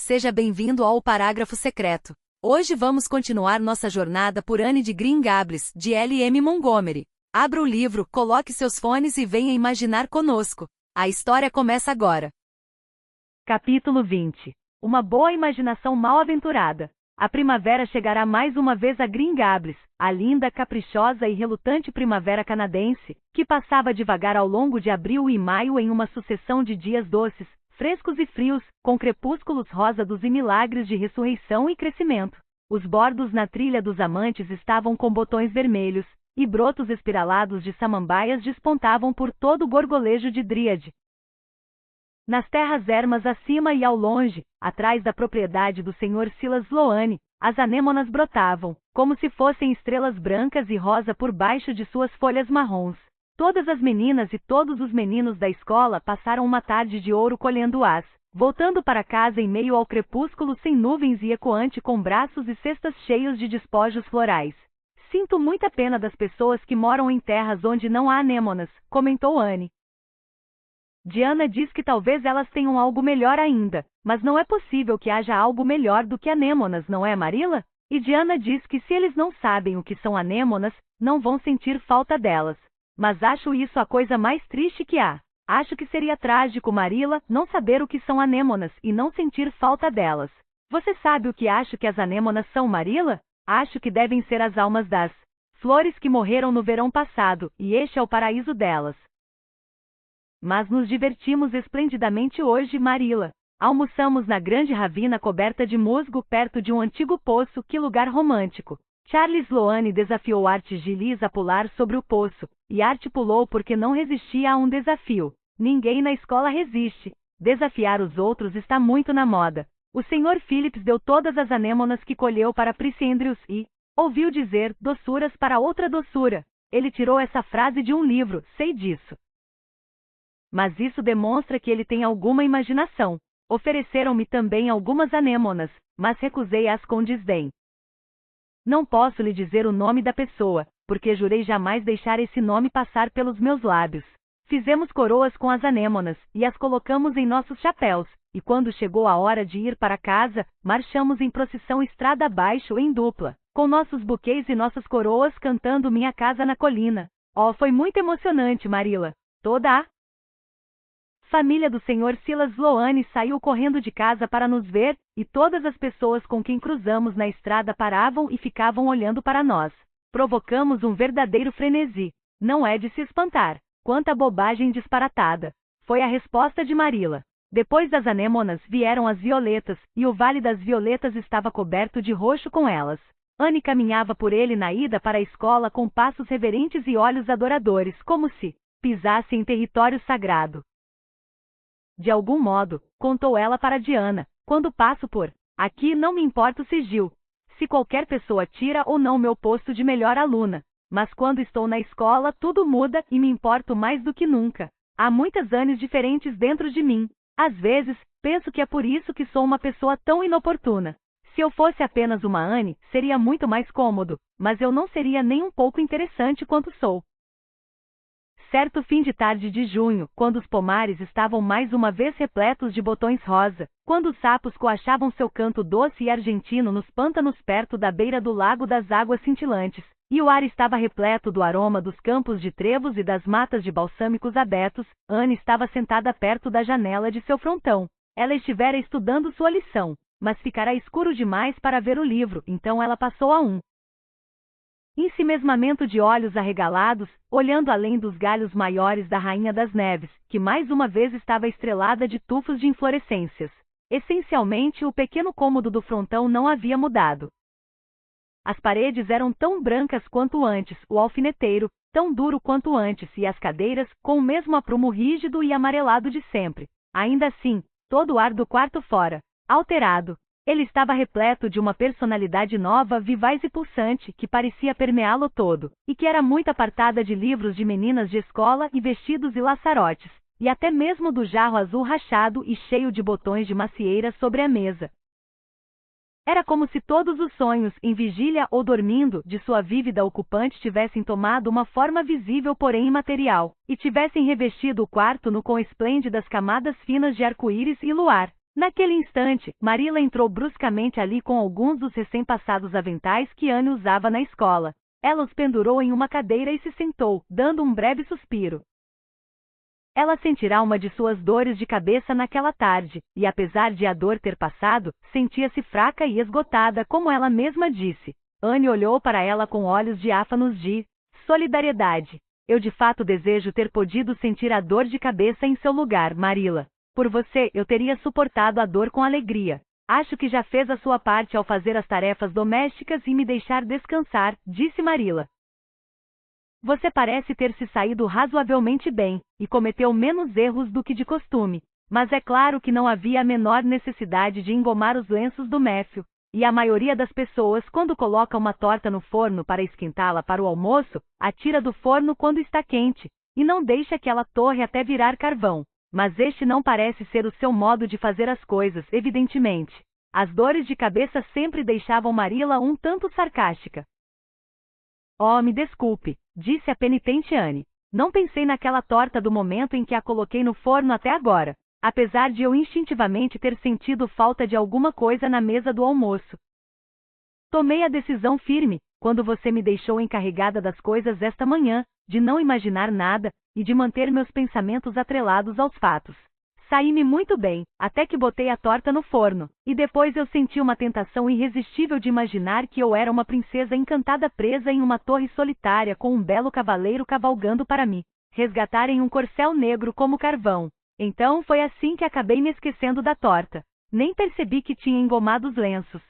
Seja bem-vindo ao Parágrafo Secreto. Hoje vamos continuar nossa jornada por Anne de Green Gables, de L.M. Montgomery. Abra o livro, coloque seus fones e venha imaginar conosco. A história começa agora. Capítulo 20. Uma boa imaginação mal-aventurada. A primavera chegará mais uma vez a Green Gables, a linda, caprichosa e relutante primavera canadense, que passava devagar ao longo de abril e maio em uma sucessão de dias doces, frescos e frios, com crepúsculos rósados e milagres de ressurreição e crescimento. Os bordos na trilha dos amantes estavam com botões vermelhos, e brotos espiralados de samambaias despontavam por todo o gorgolejo de dríade. Nas terras ermas acima e ao longe, atrás da propriedade do Sr. Silas Sloane, as anêmonas brotavam, como se fossem estrelas brancas e rosa por baixo de suas folhas marrons. Todas as meninas e todos os meninos da escola passaram uma tarde de ouro colhendo-as, voltando para casa em meio ao crepúsculo sem nuvens e ecoante com braços e cestas cheios de despojos florais. Sinto muita pena das pessoas que moram em terras onde não há anêmonas, comentou Anne. Diana diz que talvez elas tenham algo melhor ainda, mas não é possível que haja algo melhor do que anêmonas, não é, Marilla? E Diana diz que se eles não sabem o que são anêmonas, não vão sentir falta delas. Mas acho isso a coisa mais triste que há. Acho que seria trágico, Marilla, não saber o que são anêmonas e não sentir falta delas. Você sabe o que acho que as anêmonas são, Marilla? Acho que devem ser as almas das flores que morreram no verão passado, e este é o paraíso delas. Mas nos divertimos esplendidamente hoje, Marilla. Almoçamos na grande ravina coberta de musgo perto de um antigo poço, que lugar romântico. Charles Sloane desafiou Art Gillis a pular sobre o poço, e Art pulou porque não resistia a um desafio. Ninguém na escola resiste. Desafiar os outros está muito na moda. O Sr. Phillips deu todas as anêmonas que colheu para Prissy Andrews e ouviu dizer doçuras para outra doçura. Ele tirou essa frase de um livro, sei disso. Mas isso demonstra que ele tem alguma imaginação. Ofereceram-me também algumas anêmonas, mas recusei-as com desdém. Não posso lhe dizer o nome da pessoa, porque jurei jamais deixar esse nome passar pelos meus lábios. Fizemos coroas com as anêmonas, e as colocamos em nossos chapéus, e quando chegou a hora de ir para casa, marchamos em procissão estrada abaixo em dupla, com nossos buquês e nossas coroas cantando Minha Casa na Colina. Oh, foi muito emocionante, Marilla. Toda a família do Sr. Silas Sloane saiu correndo de casa para nos ver, e todas as pessoas com quem cruzamos na estrada paravam e ficavam olhando para nós. Provocamos um verdadeiro frenesi. Não é de se espantar. Quanta bobagem disparatada! Foi a resposta de Marilla. Depois das anêmonas vieram as violetas, e o Vale das Violetas estava coberto de roxo com elas. Anne caminhava por ele na ida para a escola com passos reverentes e olhos adoradores, como se pisasse em território sagrado. De algum modo, contou ela para Diana, quando passo por aqui não me importa o sigil, se qualquer pessoa tira ou não meu posto de melhor aluna, mas quando estou na escola tudo muda e me importo mais do que nunca. Há muitas Annes diferentes dentro de mim. Às vezes, penso que é por isso que sou uma pessoa tão inoportuna. Se eu fosse apenas uma Anne, seria muito mais cômodo, mas eu não seria nem um pouco interessante quanto sou. Certo fim de tarde de junho, quando os pomares estavam mais uma vez repletos de botões rosa, quando os sapos coachavam seu canto doce e argentino nos pântanos perto da beira do lago das águas cintilantes, e o ar estava repleto do aroma dos campos de trevos e das matas de balsâmicos abertos, Anne estava sentada perto da janela de seu frontão. Ela estivera estudando sua lição, mas ficará escuro demais para ver o livro, então ela passou a um ensimesmamento de olhos arregalados, olhando além dos galhos maiores da Rainha das Neves, que mais uma vez estava estrelada de tufos de inflorescências. Essencialmente, o pequeno cômodo do frontão não havia mudado. As paredes eram tão brancas quanto antes, o alfineteiro, tão duro quanto antes, e as cadeiras, com o mesmo aprumo rígido e amarelado de sempre. Ainda assim, todo o ar do quarto fora alterado. Ele estava repleto de uma personalidade nova, vivaz e pulsante, que parecia permeá-lo todo, e que era muito apartada de livros de meninas de escola e vestidos e laçarotes, e até mesmo do jarro azul rachado e cheio de botões de macieira sobre a mesa. Era como se todos os sonhos, em vigília ou dormindo, de sua vívida ocupante tivessem tomado uma forma visível porém imaterial, e tivessem revestido o quarto com esplêndidas camadas finas de arco-íris e luar. Naquele instante, Marilla entrou bruscamente ali com alguns dos recém-passados aventais que Anne usava na escola. Ela os pendurou em uma cadeira e se sentou, dando um breve suspiro. Ela sentirá uma de suas dores de cabeça naquela tarde, e apesar de a dor ter passado, sentia-se fraca e esgotada, como ela mesma disse. Anne olhou para ela com olhos diáfanos de solidariedade. Eu de fato desejo ter podido sentir a dor de cabeça em seu lugar, Marilla. Por você, eu teria suportado a dor com alegria. Acho que já fez a sua parte ao fazer as tarefas domésticas e me deixar descansar, disse Marilla. Você parece ter se saído razoavelmente bem, e cometeu menos erros do que de costume. Mas é claro que não havia a menor necessidade de engomar os lenços do Matthew, e a maioria das pessoas, quando coloca uma torta no forno para esquentá-la para o almoço, a tira do forno quando está quente, e não deixa que ela torre até virar carvão. Mas este não parece ser o seu modo de fazer as coisas, evidentemente. As dores de cabeça sempre deixavam Marilla um tanto sarcástica. Oh, me desculpe, disse a penitente Anne. Não pensei naquela torta do momento em que a coloquei no forno até agora, apesar de eu instintivamente ter sentido falta de alguma coisa na mesa do almoço. Tomei a decisão firme, quando você me deixou encarregada das coisas esta manhã, de não imaginar nada, e de manter meus pensamentos atrelados aos fatos. Saí-me muito bem, até que botei a torta no forno, e depois eu senti uma tentação irresistível de imaginar que eu era uma princesa encantada presa em uma torre solitária com um belo cavaleiro cavalgando para me resgatar em um corcel negro como carvão. Então foi assim que acabei me esquecendo da torta. Nem percebi que tinha engomado os lenços.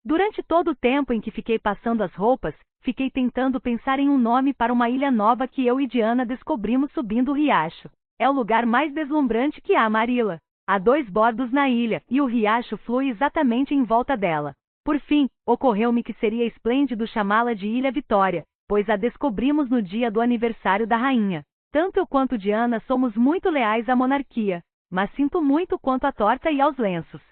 Durante todo o tempo em que fiquei passando as roupas, fiquei tentando pensar em um nome para uma ilha nova que eu e Diana descobrimos subindo o riacho. É o lugar mais deslumbrante que há, Marilla. Há 2 bordos na ilha, e o riacho flui exatamente em volta dela. Por fim, ocorreu-me que seria esplêndido chamá-la de Ilha Vitória, pois a descobrimos no dia do aniversário da rainha. Tanto eu quanto Diana somos muito leais à monarquia, mas sinto muito quanto à torta e aos lenços.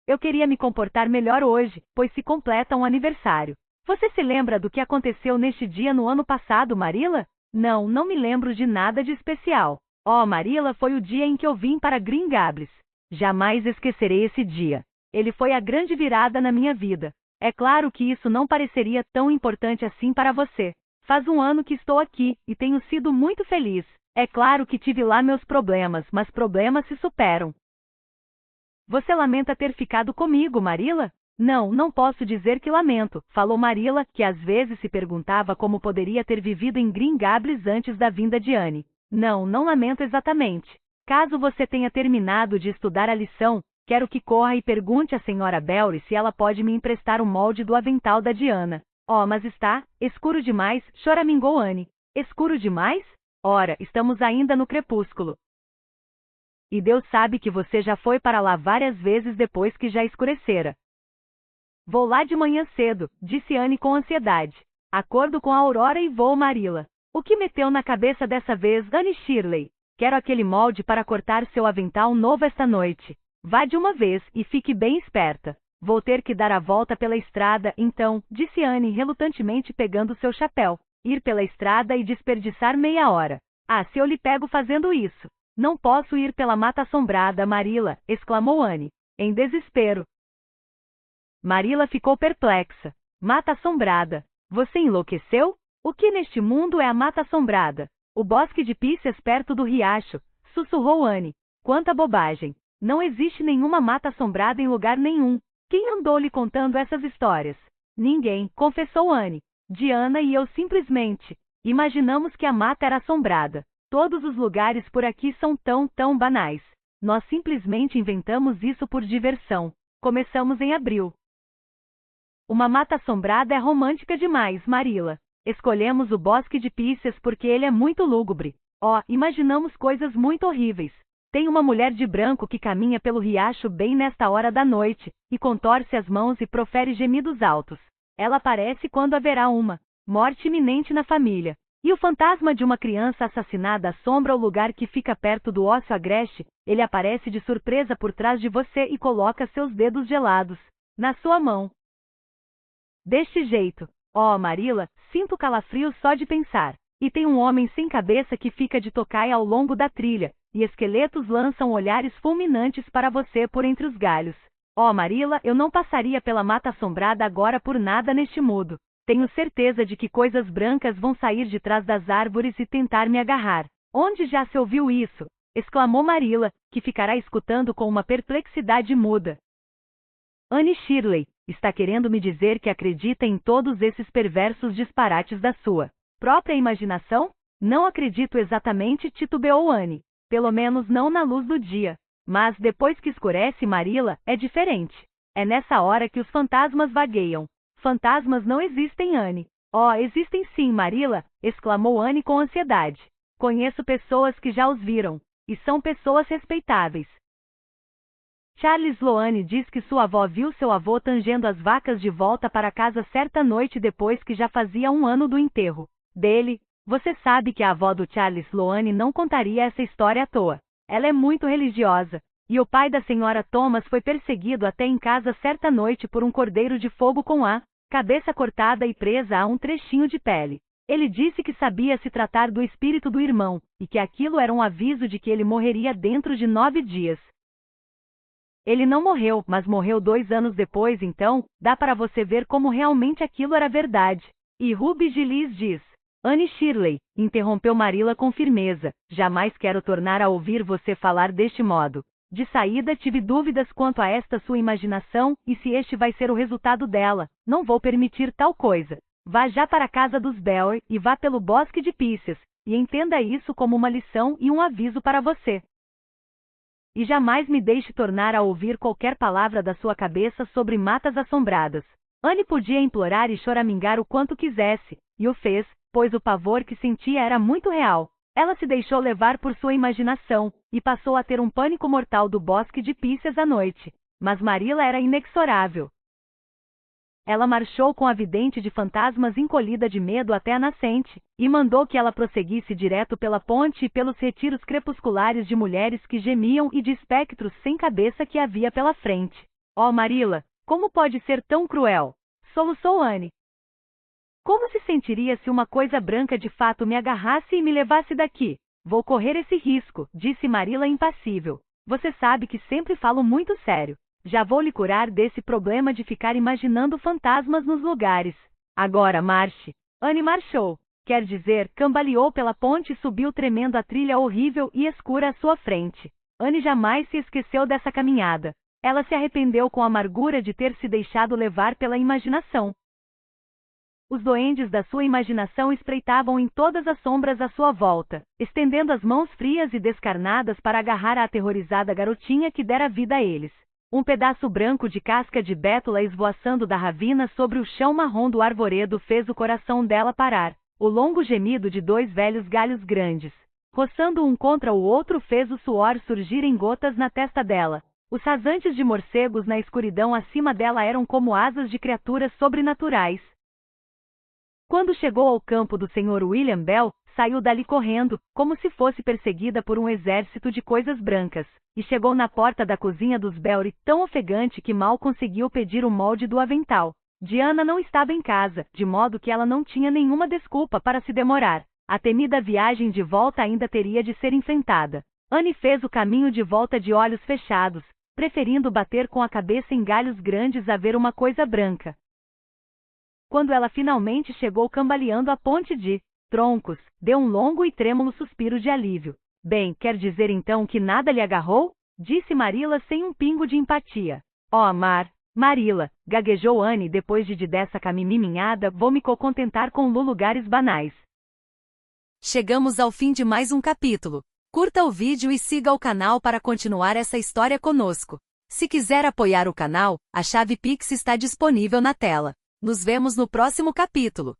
Eu queria me comportar melhor hoje, pois se completa um aniversário. Você se lembra do que aconteceu neste dia no ano passado, Marilla? Não, não me lembro de nada de especial. Oh, Marilla, foi o dia em que eu vim para Green Gables. Jamais esquecerei esse dia. Ele foi a grande virada na minha vida. É claro que isso não pareceria tão importante assim para você. Faz um ano que estou aqui, e tenho sido muito feliz. É claro que tive lá meus problemas, mas problemas se superam. Você lamenta ter ficado comigo, Marilla? Não, não posso dizer que lamento, falou Marilla, que às vezes se perguntava como poderia ter vivido em Green Gables antes da vinda de Anne. Não, não lamento exatamente. Caso você tenha terminado de estudar a lição, quero que corra e pergunte à senhora Belry se ela pode me emprestar o molde do avental da Diana. Oh, mas está escuro demais, choramingou Anne. Escuro demais? Ora, estamos ainda no crepúsculo. E Deus sabe que você já foi para lá várias vezes depois que já escurecera. Vou lá de manhã cedo, disse Anne com ansiedade. Acordo com a Aurora e vou, Marilla. O que meteu na cabeça dessa vez, Anne Shirley? Quero aquele molde para cortar seu avental novo esta noite. Vá de uma vez e fique bem esperta. Vou ter que dar a volta pela estrada, então, disse Anne relutantemente pegando seu chapéu. Ir pela estrada e desperdiçar meia hora. Ah, se eu lhe pego fazendo isso. Não posso ir pela mata assombrada, Marilla, exclamou Anne, em desespero. Marilla ficou perplexa. Mata assombrada. Você enlouqueceu? O que neste mundo é a mata assombrada? O bosque de píceas perto do riacho, sussurrou Anne. Quanta bobagem. Não existe nenhuma mata assombrada em lugar nenhum. Quem andou lhe contando essas histórias? Ninguém, confessou Anne. Diana e eu simplesmente imaginamos que a mata era assombrada. Todos os lugares por aqui são tão banais. Nós simplesmente inventamos isso por diversão. Começamos em abril. Uma mata assombrada é romântica demais, Marilla. Escolhemos o bosque de píceas porque ele é muito lúgubre. Oh, imaginamos coisas muito horríveis. Tem uma mulher de branco que caminha pelo riacho bem nesta hora da noite, e contorce as mãos e profere gemidos altos. Ela aparece quando haverá uma morte iminente na família. E o fantasma de uma criança assassinada assombra o lugar que fica perto do ósseo agreste. Ele aparece de surpresa por trás de você e coloca seus dedos gelados na sua mão. Deste jeito. Oh, Marilla, sinto calafrios só de pensar. E tem um homem sem cabeça que fica de tocaia ao longo da trilha, e esqueletos lançam olhares fulminantes para você por entre os galhos. Oh, Marilla, eu não passaria pela mata assombrada agora por nada neste mundo. Tenho certeza de que coisas brancas vão sair de trás das árvores e tentar me agarrar. Onde já se ouviu isso? Exclamou Marilla, que ficará escutando com uma perplexidade muda. Anne Shirley, está querendo me dizer que acredita em todos esses perversos disparates da sua própria imaginação? Não acredito exatamente, titubeou Anne. Pelo menos não na luz do dia. Mas depois que escurece, Marilla, é diferente. É nessa hora que os fantasmas vagueiam. Fantasmas não existem, Anne. Oh, existem sim, Marilla, exclamou Anne com ansiedade. Conheço pessoas que já os viram. E são pessoas respeitáveis. Charles Sloane diz que sua avó viu seu avô tangendo as vacas de volta para casa certa noite depois que já fazia 1 ano do enterro dele. Você sabe que a avó do Charles Sloane não contaria essa história à toa. Ela é muito religiosa. E o pai da senhora Thomas foi perseguido até em casa certa noite por um cordeiro de fogo com a cabeça cortada e presa a um trechinho de pele. Ele disse que sabia se tratar do espírito do irmão, e que aquilo era um aviso de que ele morreria dentro de 9 dias. Ele não morreu, mas morreu 2 anos depois, então, dá para você ver como realmente aquilo era verdade. E Ruby Gillis diz. Anne Shirley, interrompeu Marilla com firmeza, jamais quero tornar a ouvir você falar deste modo. De saída tive dúvidas quanto a esta sua imaginação, e se este vai ser o resultado dela, não vou permitir tal coisa. Vá já para a casa dos Bell e vá pelo bosque de Pícias, e entenda isso como uma lição e um aviso para você. E jamais me deixe tornar a ouvir qualquer palavra da sua cabeça sobre matas assombradas. Anne podia implorar e choramingar o quanto quisesse, e o fez, pois o pavor que sentia era muito real. Ela se deixou levar por sua imaginação, e passou a ter um pânico mortal do bosque de Pícias à noite. Mas Marilla era inexorável. Ela marchou com a vidente de fantasmas encolhida de medo até a nascente, e mandou que ela prosseguisse direto pela ponte e pelos retiros crepusculares de mulheres que gemiam e de espectros sem cabeça que havia pela frente. Oh, Marilla, como pode ser tão cruel? Soluçou Anne. Como se sentiria se uma coisa branca de fato me agarrasse e me levasse daqui? Vou correr esse risco, disse Marilla impassível. Você sabe que sempre falo muito sério. Já vou lhe curar desse problema de ficar imaginando fantasmas nos lugares. Agora marche. Anne marchou. Quer dizer, cambaleou pela ponte e subiu tremendo a trilha horrível e escura à sua frente. Anne jamais se esqueceu dessa caminhada. Ela se arrependeu com amargura de ter se deixado levar pela imaginação. Os duendes da sua imaginação espreitavam em todas as sombras à sua volta, estendendo as mãos frias e descarnadas para agarrar a aterrorizada garotinha que dera vida a eles. Um pedaço branco de casca de bétula esvoaçando da ravina sobre o chão marrom do arvoredo fez o coração dela parar. O longo gemido de 2 velhos galhos grandes, roçando um contra o outro, fez o suor surgir em gotas na testa dela. Os rasantes de morcegos na escuridão acima dela eram como asas de criaturas sobrenaturais. Quando chegou ao campo do Sr. William Bell, saiu dali correndo, como se fosse perseguida por um exército de coisas brancas, e chegou na porta da cozinha dos Bell tão ofegante que mal conseguiu pedir o molde do avental. Diana não estava em casa, de modo que ela não tinha nenhuma desculpa para se demorar. A temida viagem de volta ainda teria de ser enfrentada. Anne fez o caminho de volta de olhos fechados, preferindo bater com a cabeça em galhos grandes a ver uma coisa branca. Quando ela finalmente chegou cambaleando à ponte de troncos, deu um longo e trêmulo suspiro de alívio. Bem, quer dizer então que nada lhe agarrou? Disse Marilla sem um pingo de empatia. Oh, Marilla, gaguejou Anne depois de dessa caminhada, vou me contentar com lugares banais. Chegamos ao fim de mais um capítulo. Curta o vídeo e siga o canal para continuar essa história conosco. Se quiser apoiar o canal, a chave Pix está disponível na tela. Nos vemos no próximo capítulo.